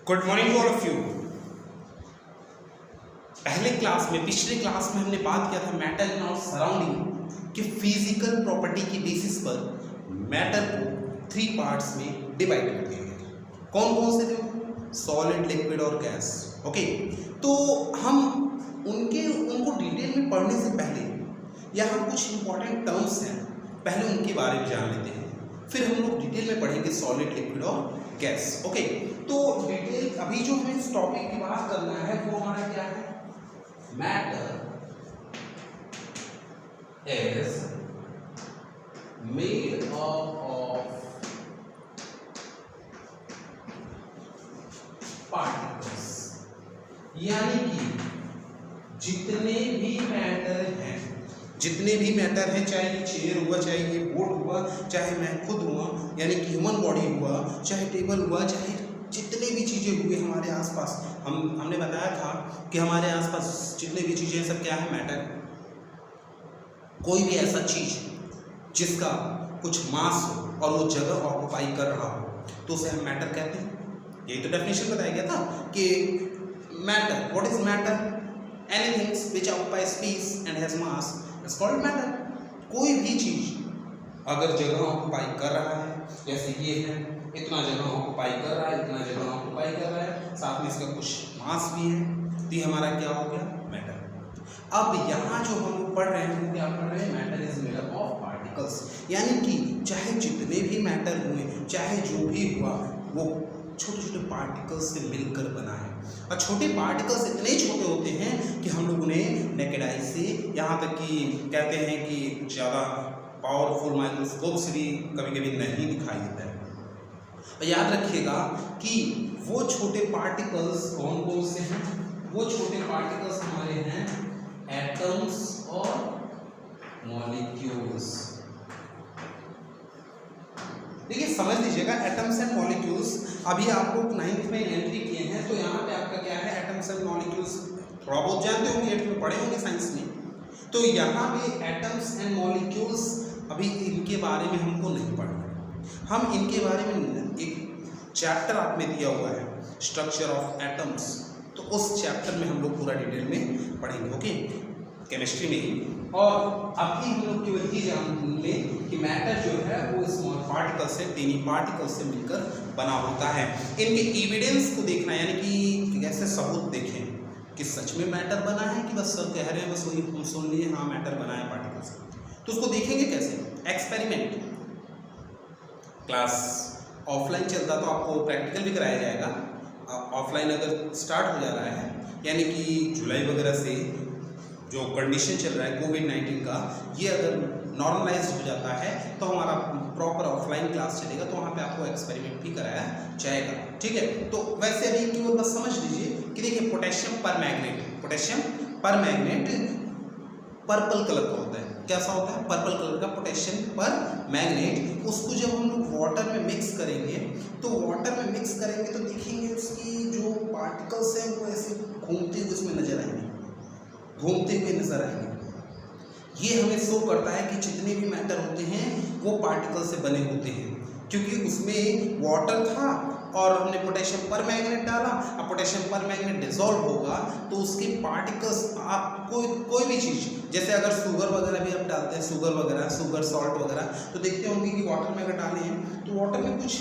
Good morning to all of you. पिछले class में हमने बात किया था मैटर इन आवर सराउंडिंग कि फिजिकल प्रॉपर्टी की बेसिस पर मैटर को 3 पार्ट्स में डिवाइड कर दिया गया। कौन कौन से थे? सॉलिड, लिक्विड और गैस। ओके, तो हम उनको डिटेल में पढ़ने से पहले यहाँ कुछ इंपॉर्टेंट टर्म्स हैं, पहले उनके बारे में जान लेते हैं, फिर हम लोग डिटेल में पढ़ेंगे सॉलिड, लिक्विड और गैस। ओके, तो डिटेल अभी जो हमें इस टॉपिक की बात करना है वो हमारा क्या है? Matter is made up of particles, यानी कि जितने भी मैटर हैं, चाहे ये चेयर हुआ, चाहे ये बोर्ड हुआ, चाहे मैं खुद हुआ, यानी कि ह्यूमन बॉडी हुआ, चाहे टेबल हुआ, चाहे जितने भी चीज़ें हुई हमारे आसपास, हमने बताया था कि हमारे आसपास जितने भी चीज़ें सब क्या है? मैटर। कोई भी ऐसा चीज़ जिसका कुछ मास हो और वो जगह ऑक्युपाई कर रहा हो तो उसे हम मैटर कहते हैं। यही तो डेफिनेशन बताया गया था कि matter, what is matter? Anything which occupies space and has mass is called matter. कोई भी चीज़ अगर जगह ऑक्युपाई कर रहा है, जैसे ये है, इतना जगह ऑक्युपाई कर रहा है, इतना जगह ऑक्युपाई कर रहा है, साथ में इसका कुछ मास भी है, तो ये हमारा क्या हो गया? मैटर। अब यहाँ जो हम लोग पढ़ रहे हैं वो क्या पढ़ रहे हैं? Matter is made up of particles, यानी कि चाहे जितने भी मैटर हुए, चाहे जो भी हुआ, वो छोटे छोटे पार्टिकल्स से मिलकर बना है। और छोटे पार्टिकल्स इतने छोटे होते हैं कि हम लोग उन्हें नेकेड आई से, यहाँ तक कि कहते हैं कि ज़्यादा पावरफुल माइक्रोस्कोप से भी कभी कभी नहीं दिखाई देता है। और याद रखिएगा कि वो छोटे पार्टिकल्स कौन कौन से हैं? वो छोटे पार्टिकल्स हमारे हैं एटम्स और मॉलिक्यूल्स। देखिए समझ लीजिएगा, एटम्स एंड मॉलिक्यूल्स अभी आप लोग 9th में एंट्री किए हैं, तो यहाँ पे आपका क्या है? एटम्स एंड मॉलिक्यूल्स थोड़ा बहुत जानते होंगे, 8th में पढ़े होंगे साइंस में। तो यहाँ पे एटम्स एंड मॉलिक्यूल्स अभी इनके बारे में हमको नहीं पढ़ना है। हम इनके बारे में एक चैप्टर आप में दिया हुआ है, स्ट्रक्चर ऑफ एटम्स, तो उस चैप्टर में हम लोग पूरा डिटेल में पढ़ेंगे। ओके, केमिस्ट्री में ही। और अभी हम लोग केवल ये जान लें कि मैटर जो है वो स्मॉल पार्टिकल से, टेनी पार्टिकल से मिलकर बना होता है। इनके एविडेंस को देखना, यानी कि कैसे सबूत देखें कि सच में मैटर बना है कि बस सब कह रहे हैं, बस वही हम सुन लिए, हाँ मैटर बना है पार्टिकल से। तो उसको देखेंगे कैसे? एक्सपेरिमेंट। क्लास ऑफलाइन चलता तो आपको प्रैक्टिकल भी कराया जाएगा। ऑफलाइन अगर स्टार्ट हो जा रहा है, यानी कि जुलाई वगैरह से जो कंडीशन चल रहा है कोविड-19 का, ये अगर नॉर्मलाइज हो जाता है तो हमारा प्रॉपर ऑफलाइन क्लास चलेगा, तो वहाँ पे आपको एक्सपेरिमेंट भी कराया जाएगा। ठीक है, तो वैसे अभी केवल बस समझ लीजिए कि देखिए पोटेशियम पर मैग्नेट पर्पल कलर का होता है। कैसा होता है? पर्पल कलर का पोटेशियम पर मैग्नेट। उसको जब हम लोग वाटर में मिक्स करेंगे तो देखेंगे उसकी जो पार्टिकल्स हैं वो ऐसे घूमते हुए उसमें नजर आएंगे, ये हमें शो करता है कि जितने भी मैटर होते हैं वो पार्टिकल से बने होते हैं, क्योंकि उसमें वाटर था और हमने पोटेशियम पर मैग्नेट डाला। अब पोटेशियम पर मैग्नेट डिसॉल्व होगा तो उसके पार्टिकल्स, आप कोई भी चीज़, जैसे अगर शुगर वगैरह भी आप डालते हैं, शुगर सॉल्ट वगैरह, तो देखते होंगे कि वाटर में अगर डाले हैं तो वाटर में कुछ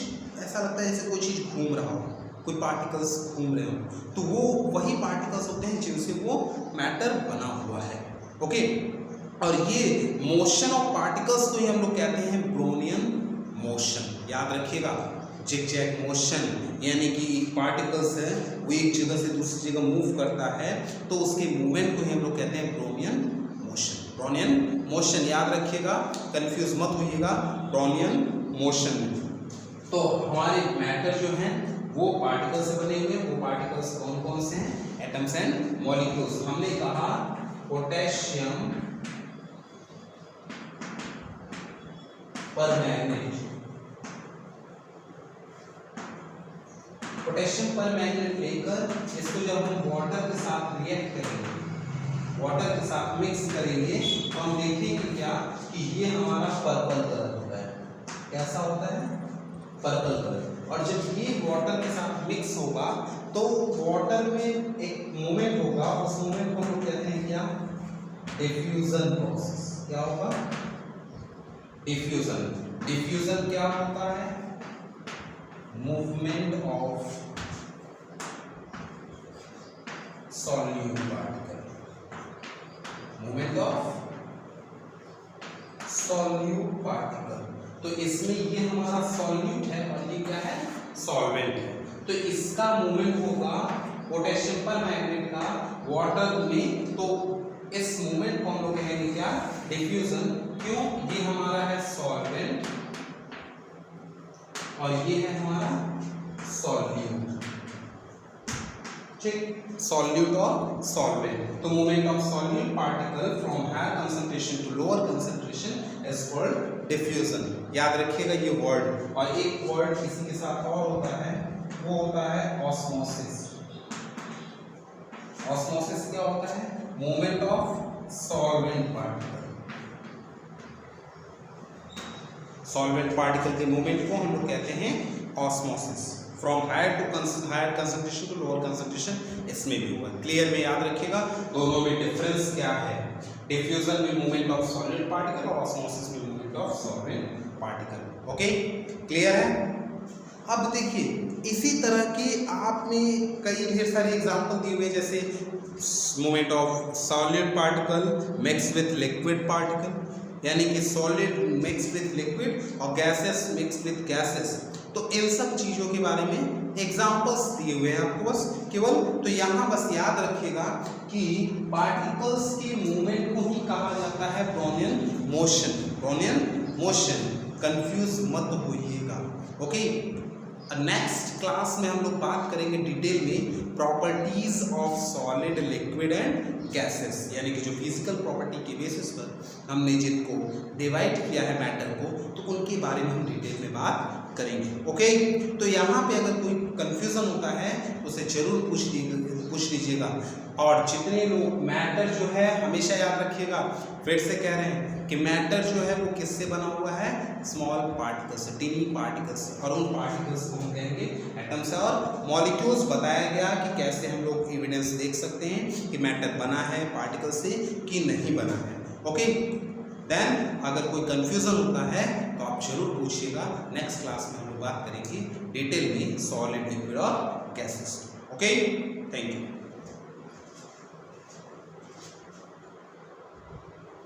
ऐसा लगता है जैसे कोई चीज़ घूम रहा हो, कोई पार्टिकल्स घूम रहे हो, तो वो वही पार्टिकल्स होते हैं जिनसे वो मैटर बना हुआ है। ओके, और ये मोशन ऑफ पार्टिकल्स को ही हम लोग कहते हैं ब्रोनियन मोशन। याद रखिएगा, जिगजैग मोशन, यानी कि पार्टिकल्स है वो एक जगह से दूसरी जगह मूव करता है, तो उसके मूवमेंट को ही हम लोग कहते हैं ब्रोनियन मोशन। याद रखिएगा, कंफ्यूज मत होइएगा, ब्रोनियन मोशन। तो हमारे मैटर जो हैं वो पार्टिकल से बने हुए हैं। वो पार्टिकल्स कौन कौन से हैं? Atoms and molecules. हमने कहा पोटेशियम पर मैग्नेट लेकर इसको जब हम वाटर के साथ रिएक्ट करेंगे, वाटर के साथ मिक्स करेंगे, तो हम देखेंगे क्या कि ये हमारा पर्पल कलर होता है। कैसा होता है? Purple colour. और जब ये वाटर के साथ मिक्स होगा तो वाटर में एक मूवमेंट होगा, उस मूवमेंट को हम लोग कहते हैं क्या, डिफ्यूजन प्रोसेस। क्या होगा, डिफ्यूजन। डिफ्यूजन क्या होता है, movement of solute particle, movement of solute particle. तो इसमें ये हमारा सॉल्यूट है और ये क्या है, सॉल्वेंट है। तो इसका मूवमेंट होगा पोटेशियम पर मैग्नेट का वाटर में, तो इस मूवमेंट को हम लोग कहेंगे क्या, डिफ्यूजन। क्यों, ये हमारा है सॉल्वेंट और ये है हमारा सॉल्यूट, ठीक, सॉल्यूट और सॉल्वेंट। तो movement of solute particle from higher concentration to lower concentration is called diffusion. याद रखिएगा ये वर्ड। और एक वर्ड इसी के साथ और होता है, वो होता है ऑस्मोसिस। ऑस्मोसिस क्या होता है, movement of solvent particle. Solvent particle के मूवमेंट को हम लोग कहते हैं osmosis. From higher concentration to lower concentration इसमें भी हुआ। क्लियर में याद रखिएगा, दोनों में डिफरेंस क्या है, डिफ्यूजन में मूवमेंट ऑफ सॉलिड पार्टिकल और ऑस्मोसिस में movement of solvent particle. Okay, clear है। अब देखिए इसी तरह के आपने कई ढेर सारे एग्जाम्पल दिए हुए, जैसे movement of solid particle mix with liquid particle, यानी कि सॉलिड मिक्स विथ लिक्विड और गैसेस मिक्स विथ गैसेस। तो इन सब चीज़ों के बारे में एग्जाम्पल्स दिए हुए हैं आपको बस केवल। तो यहाँ बस याद रखिएगा कि पार्टिकल्स के मूवमेंट को ही कहा जाता है Brownian motion. Brownian motion, confuse मत होइएगा। ओके, नेक्स्ट क्लास में हम लोग बात करेंगे डिटेल में properties of solid, liquid and gases, यानी कि जो फिजिकल प्रॉपर्टी के बेसिस पर हमने जिनको डिवाइड किया है मैटर को, तो उनके बारे में हम डिटेल में बात करेंगे। ओके, तो यहाँ पे अगर कोई कंफ्यूजन होता है तो उसे जरूर पूछ लीजिएगा। और जितने लोग मैटर जो है हमेशा याद रखिएगा, फिर से कह रहे हैं कि मैटर जो है वो किससे बना हुआ है, स्मॉल पार्टिकल्स से, टिनी पार्टिकल्स से। और उन पार्टिकल्स को हम कहेंगे एटम्स। और मॉलिक्यूल्स बताया गया कि कैसे हम लोग एविडेंस देख सकते हैं कि मैटर बना है पार्टिकल से कि नहीं बना है। ओके, देन अगर कोई कंफ्यूजन होता है तो आप जरूर पूछिएगा। नेक्स्ट क्लास में हम लोग बात करेंगे डिटेल में सॉलिड, लिक्विड और गैसेस। Okay, thank you.